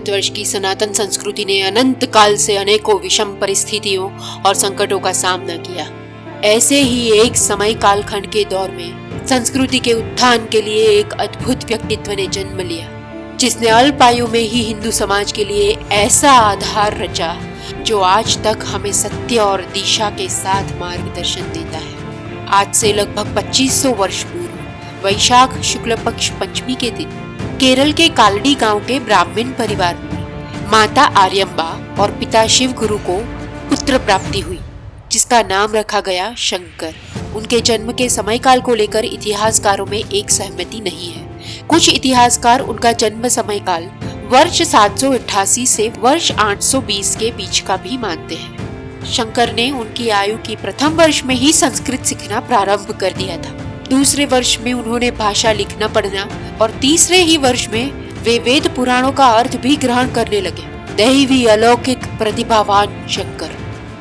भारतवर्ष की सनातन संस्कृति ने अनंत काल से अनेकों विषम परिस्थितियों और संकटों का सामना किया। ऐसे ही एक समय कालखंड के दौर में संस्कृति के उत्थान के लिए एक अद्भुत व्यक्तित्व ने जन्म लिया, जिसने अल्प आयु में ही हिंदू समाज के लिए ऐसा आधार रचा जो आज तक हमें सत्य और दिशा के साथ मार्गदर्शन देता है। आज से लगभग 2500 वर्ष पूर्व वैशाख शुक्ल पक्ष पंचमी के दिन केरल के कालडी गांव के ब्राह्मण परिवार में माता आर्यम्बा और पिता शिव गुरु को पुत्र प्राप्ति हुई, जिसका नाम रखा गया शंकर। उनके जन्म के समय काल को लेकर इतिहासकारों में एक सहमति नहीं है। कुछ इतिहासकार उनका जन्म समय काल वर्ष 788 से वर्ष 820 के बीच का भी मानते हैं। शंकर ने उनकी आयु की प्रथम वर्ष में ही संस्कृत सीखना प्रारंभ कर दिया था। दूसरे वर्ष में उन्होंने भाषा लिखना पढ़ना और तीसरे ही वर्ष में वे वेद पुराणों का अर्थ भी ग्रहण करने लगे। दैवी अलौकिक प्रतिभावान शंकर।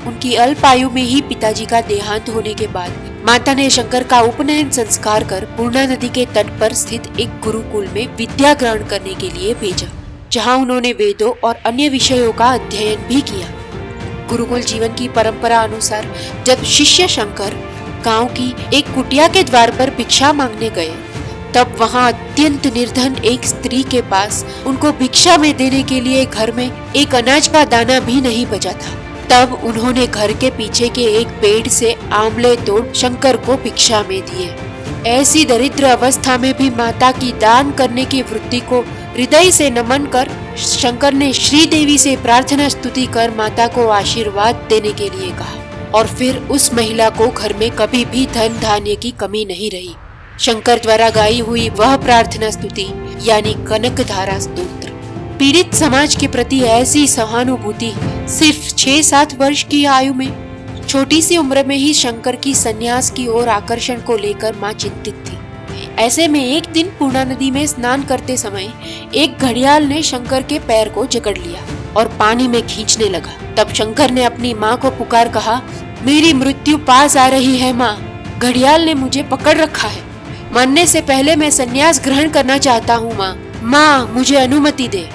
उनकी अल्प आयु में ही पिताजी का देहांत होने के बाद माता ने शंकर का उपनयन संस्कार कर पूर्णा नदी के तट पर स्थित एक गुरुकुल में विद्या ग्रहण करने के लिए भेजा, जहां उन्होंने वेदों और अन्य विषयों का अध्ययन भी किया। गुरुकुल जीवन की परंपरा अनुसार जब शिष्य शंकर गांव की एक कुटिया के द्वार पर भिक्षा मांगने गए, तब वहां अत्यंत निर्धन एक स्त्री के पास उनको भिक्षा में देने के लिए घर में एक अनाज का दाना भी नहीं बचा था। तब उन्होंने घर के पीछे के एक पेड़ से आंवले तोड़ शंकर को भिक्षा में दिए। ऐसी दरिद्र अवस्था में भी माता की दान करने की वृत्ति को हृदय से नमन कर शंकर ने श्री देवी से प्रार्थना स्तुति कर माता को आशीर्वाद देने के लिए कहा, और फिर उस महिला को घर में कभी भी धन धान्य की कमी नहीं रही। शंकर द्वारा गाई हुई वह प्रार्थना स्तुति यानी कनकधारा स्तोत्र पीड़ित समाज के प्रति ऐसी सहानुभूति सिर्फ 6-7 वर्ष की आयु में, छोटी सी उम्र में ही शंकर की संन्यास की ओर आकर्षण को लेकर मां चिंतित थी। ऐसे में एक दिन पूर्णा नदी में स्नान करते समय एक घड़ियाल ने शंकर के पैर को जकड़ लिया और पानी में खींचने लगा। तब शंकर ने अपनी माँ को पुकार कहा, मेरी मृत्यु पास आ रही है माँ, घड़ियाल ने मुझे पकड़ रखा है, मरने से पहले मैं संन्यास ग्रहण करना चाहता हूँ माँ, मुझे अनुमति दे।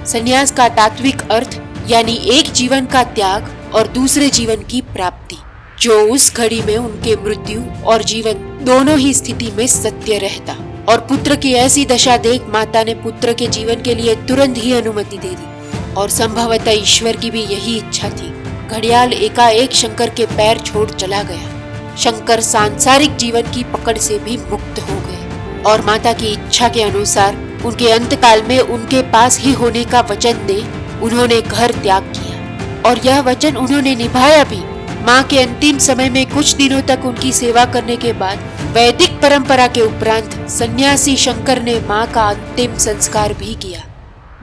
संन्यास का तात्विक अर्थ यानी एक जीवन का त्याग और दूसरे जीवन की प्राप्ति, जो उस घड़ी में उनके मृत्यु और जीवन दोनों ही स्थिति में सत्य रहता। और पुत्र की ऐसी दशा देख माता ने पुत्र के जीवन के लिए तुरंत ही अनुमति दे दी, और संभवतः ईश्वर की भी यही इच्छा थी। घड़ियाल एकाएक शंकर के पैर छोड़ चला गया। शंकर सांसारिक जीवन की पकड़ से भी मुक्त हो गए और माता की इच्छा के अनुसार उनके अंतकाल में उनके पास ही होने का वचन दे उन्होंने घर त्याग किया, और यह वचन उन्होंने निभाया भी। माँ के अंतिम समय में कुछ दिनों तक उनकी सेवा करने के बाद वैदिक परंपरा के उपरांत सन्यासी शंकर ने माँ का अंतिम संस्कार भी किया।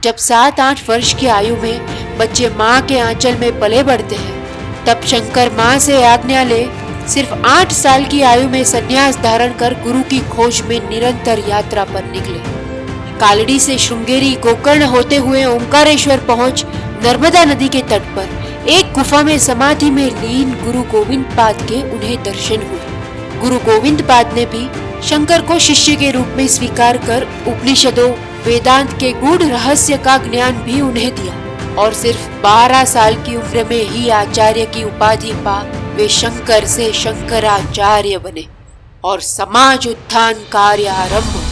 जब 7-8 वर्ष की आयु में बच्चे माँ के आंचल में पले बढ़ते हैं, तब शंकर माँ से आज्ञा ले सिर्फ 8 साल की आयु में संन्यास धारण कर गुरु की खोज में निरंतर यात्रा पर निकले। कालड़ी से श्रृंगेरी गोकर्ण होते हुए ओंकारेश्वर पहुंच नर्मदा नदी के तट पर एक गुफा में समाधि में लीन गुरु गोविंद पाद के उन्हें दर्शन हुए। गुरु गोविंद पाद ने भी शंकर को शिष्य के रूप में स्वीकार कर उपनिषदों वेदांत के गूढ़ रहस्य का ज्ञान भी उन्हें दिया, और सिर्फ 12 साल की उम्र में ही आचार्य की उपाधि पा वे शंकर से शंकराचार्य बने और समाज उत्थान कार्य आरंभ।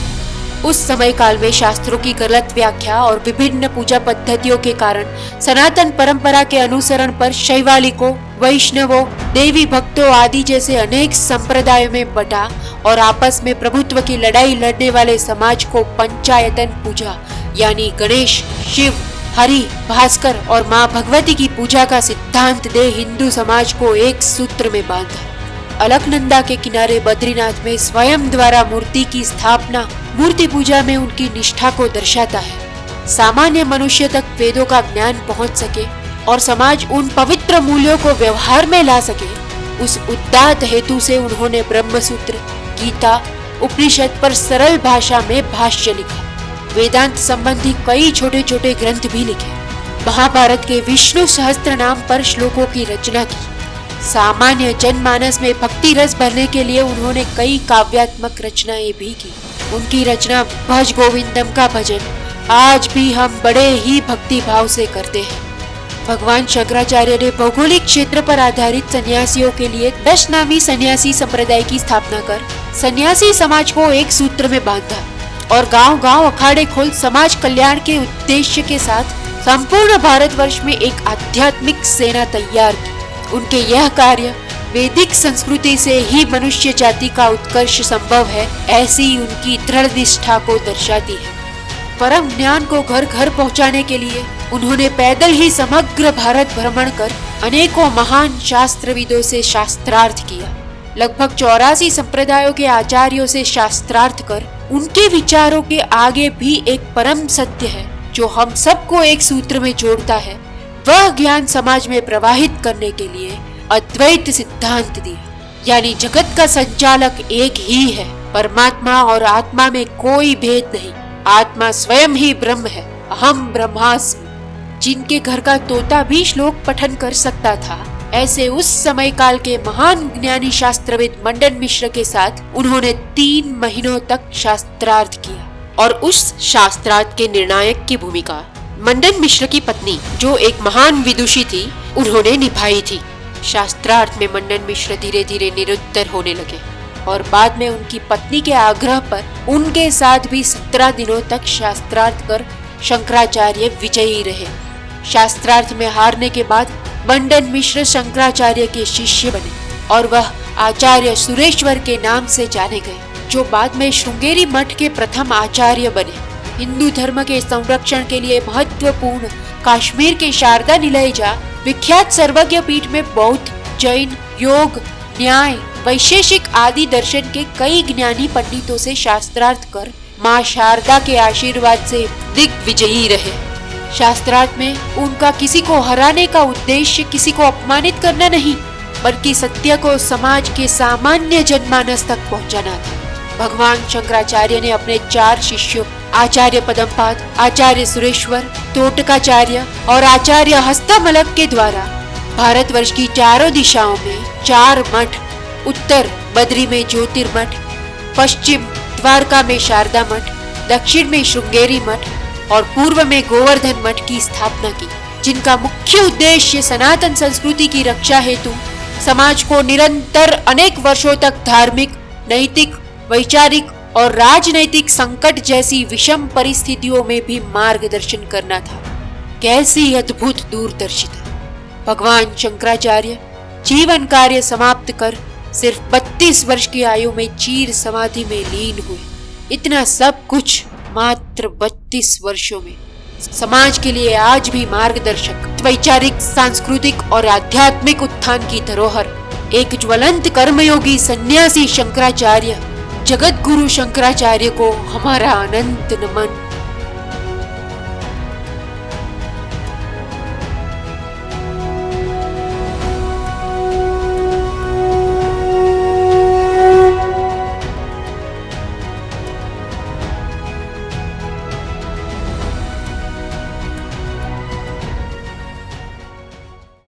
उस समय काल में शास्त्रों की गलत व्याख्या और विभिन्न पूजा पद्धतियों के कारण सनातन परंपरा के अनुसरण पर शैवालिकों, वैष्णवों, देवी भक्तों आदि जैसे अनेक संप्रदायों में बटा और आपस में प्रभुत्व की लड़ाई लड़ने वाले समाज को पंचायतन पूजा यानी गणेश, शिव, हरि, भास्कर और माँ भगवती की पूजा का सिद्धांत दे हिंदू समाज को एक सूत्र में बांधा। अलकनंदा के किनारे बद्रीनाथ में स्वयं द्वारा मूर्ति की स्थापना मूर्ति पूजा में उनकी निष्ठा को दर्शाता है। सामान्य मनुष्य तक वेदों का ज्ञान पहुंच सके और समाज उन पवित्र मूल्यों को व्यवहार में ला सके, उस उद्दात हेतु से उन्होंने ब्रह्मसूत्र, गीता, उपनिषद पर सरल भाषा में भाष्य लिखा। वेदांत संबंधी कई छोटे छोटे ग्रंथ भी लिखे। महाभारत के विष्णु सहस्त्र नाम पर श्लोकों की रचना की। सामान्य जनमानस में भक्ति रस भरने के लिए उन्होंने कई काव्यात्मक रचनाएं भी की। उनकी रचना भज गोविंदम का भजन, आज भी हम बड़े ही भक्ति भाव से करते हैं। भगवान शंकराचार्य ने भौगोलिक क्षेत्र पर आधारित सन्यासियों के लिए 10 नामी सन्यासी संप्रदाय की स्थापना कर सन्यासी समाज को एक सूत्र में बांधा और गांव-गांव अखाड़े खोल समाज कल्याण के उद्देश्य के साथ संपूर्ण भारतवर्ष में एक आध्यात्मिक सेना तैयार की। उनके यह कार्य वैदिक संस्कृति से ही मनुष्य जाति का उत्कर्ष संभव है, ऐसी उनकी दृढ़ निष्ठा को दर्शाती है। परम ज्ञान को घर घर पहुंचाने के लिए उन्होंने पैदल ही समग्र भारत भ्रमण कर अनेकों महान शास्त्रविदों से शास्त्रार्थ किया। लगभग 84 संप्रदायों के आचार्यों से शास्त्रार्थ कर उनके विचारों के आगे भी एक परम सत्य है जो हम सबको एक सूत्र में जोड़ता है। वह ज्ञान समाज में प्रवाहित करने के लिए अद्वैत सिद्धांत दिया, यानी जगत का संचालक एक ही है। परमात्मा और आत्मा में कोई भेद नहीं। आत्मा स्वयं ही ब्रह्म है, अहम ब्रह्मास्मि। जिनके घर का तोता भी श्लोक पठन कर सकता था, ऐसे उस समय काल के महान ज्ञानी शास्त्रविद मंडन मिश्र के साथ उन्होंने 3 महीनों तक शास्त्रार्थ किया। और उस शास्त्रार्थ के निर्णायक की भूमिका मंडन मिश्र की पत्नी, जो एक महान विदुषी थी, उन्होंने निभाई थी। शास्त्रार्थ में मंडन मिश्र धीरे धीरे निरुत्तर होने लगे और बाद में उनकी पत्नी के आग्रह पर उनके साथ भी 17 दिनों तक शास्त्रार्थ कर शंकराचार्य विजयी रहे। शास्त्रार्थ में हारने के बाद मंडन मिश्र शंकराचार्य के शिष्य बने और वह आचार्य सुरेश्वर के नाम से जाने गए, जो बाद में श्रृंगेरी मठ के प्रथम आचार्य बने। हिंदू धर्म के संरक्षण के लिए महत्वपूर्ण कश्मीर के शारदा निलय विख्यात सर्वज्ञ पीठ में बौद्ध, जैन, योग, न्याय, वैशेषिक आदि दर्शन के कई ज्ञानी पंडितों से शास्त्रार्थ कर माँ शारदा के आशीर्वाद से दिग्विजयी रहे। शास्त्रार्थ में उनका किसी को हराने का उद्देश्य किसी को अपमानित करना नहीं, बल्कि सत्य को समाज के सामान्य जनमानस तक पहुंचाना था। भगवान शंकराचार्य ने अपने 4 शिष्यों आचार्य पदमपाद, आचार्य सुरेश्वर, तोटकाचार्य और आचार्य हस्तमलक के द्वारा भारतवर्ष की चारों दिशाओं में 4 मठ, उत्तर बद्री में ज्योतिर्मठ, पश्चिम द्वारका में शारदा मठ, दक्षिण में श्रृंगेरी मठ और पूर्व में गोवर्धन मठ की स्थापना की, जिनका मुख्य उद्देश्य सनातन संस्कृति की रक्षा हेतु समाज को निरंतर अनेक वर्षों तक धार्मिक, नैतिक, वैचारिक और राजनैतिक संकट जैसी विषम परिस्थितियों में भी मार्गदर्शन करना था। कैसी अद्भुत दूरदर्शिता! भगवान शंकराचार्य जीवन कार्य समाप्त कर सिर्फ 32 वर्ष की आयु में चीर समाधि में लीन हुए। इतना सब कुछ मात्र 32 वर्षों में। समाज के लिए आज भी मार्गदर्शक, वैचारिक, सांस्कृतिक और आध्यात्मिक उत्थान की धरोहर एक ज्वलंत कर्मयोगी सन्यासी शंकराचार्य, जगत गुरु शंकराचार्य को हमारा अनंत नमन।